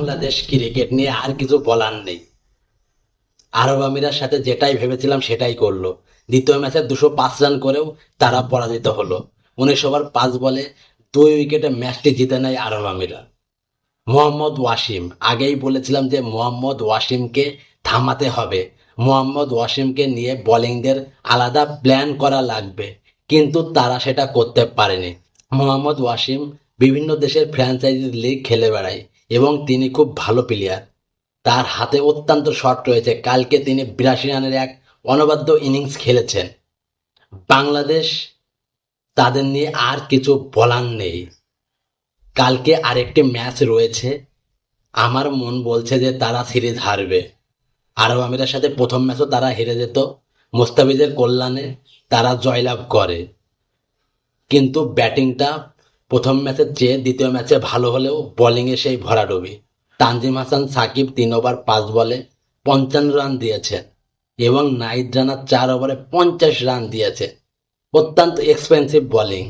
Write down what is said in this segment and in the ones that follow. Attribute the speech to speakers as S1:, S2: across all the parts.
S1: Bangladesh cricket নিয়ে আর কিছু বলার নেই। আরব আমিরার সাথে যেটাই ভেবেছিলাম সেটাই করলো। দ্বিতীয় ম্যাচে 205 রান করেও তারা পরাজিত হলো। 19 ওভার 5 বলে 2 উইকেটে ম্যাচটি জিতে নেয় আরব আমিরা। মোহাম্মদ ওয়াসিম, আগেই বলেছিলাম যে মোহাম্মদ ওয়াসিমকে থামাতে হবে। মোহাম্মদ ওয়াসিমকে নিয়ে বোলিংদের আলাদা প্ল্যান করা লাগবে, কিন্তু তারা সেটা করতে পারেনি। মোহাম্মদ ওয়াসিম বিভিন্ন দেশের ফ্র্যাঞ্চাইজি লিগ খেলে বেড়ায় এবং তিনি খুব ভালো প্লেয়ার। তার হাতে অত্যন্ত শট রয়েছে। কালকে তিনি 82 রানের এক অনবদ্য ইনিংস খেলেছেন। বাংলাদেশ, তাদের নিয়ে আর কিছু বলার নেই। কালকে আরেকটি ম্যাচ রয়েছে। আমার মন বলছে যে তারা সিরিজ হারবে। আরব আমিরের সাথে প্রথম ম্যাচও তারা হেরে যেত। মোস্তাফিজের কল্যাণে তারা জয়লাভ করে, কিন্তু ব্যাটিংটা প্রথম ম্যাচের চেয়ে দ্বিতীয় ম্যাচে ভালো হলেও বোলিংয়ে সেই ভরাডুবি। তানজিম হাসান সাকিব 3 ওভার 5 বলে 55 রান দিয়েছেন এবং নাহিদ রানা 4 ওভারে 50 রান দিয়েছে। অত্যন্ত এক্সপেন্সিভ বোলিং।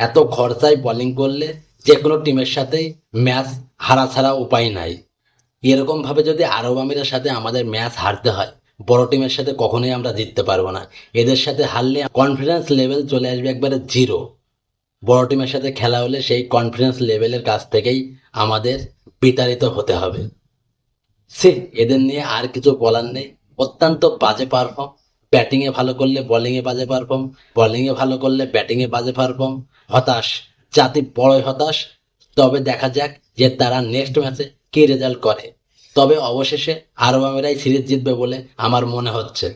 S1: এত খরচায় বোলিং করলে যে কোনো টিমের সাথেই ম্যাচ হারা ছাড়া উপায় নাই। এরকম ভাবে যদি আরব আমিরের সাথে আমাদের ম্যাচ হারতে হয়, বড় টিমের সাথে কখনোই আমরা জিততে পারবো না। এদের সাথে হারলে কনফিডেন্স লেভেল চলে আসবে একবারে জিরো। বড় টিমের সাথে খেলা হলে সেই কনফিডেন্স লেভেলের কাছ থেকেই আমাদের বিতাড়িত হতে হবে। সে এদের নিয়ে আর কিছু বলার নেই। অত্যন্ত বাজে পারফর্ম। ব্যাটিংয়ে ভালো করলে বোলিংয়ে বাজে পারফর্ম, বোলিংয়ে ভালো করলে ব্যাটিংয়ে বাজে পারফর্ম। হতাশ, জাতি বড়ই হতাশ। তবে দেখা যাক যে তারা নেক্সট ম্যাচে কি রেজাল্ট করে। তবে অবশেষে আরব আমিরাই সিরিজ জিতবে বলে আমার মনে হচ্ছে।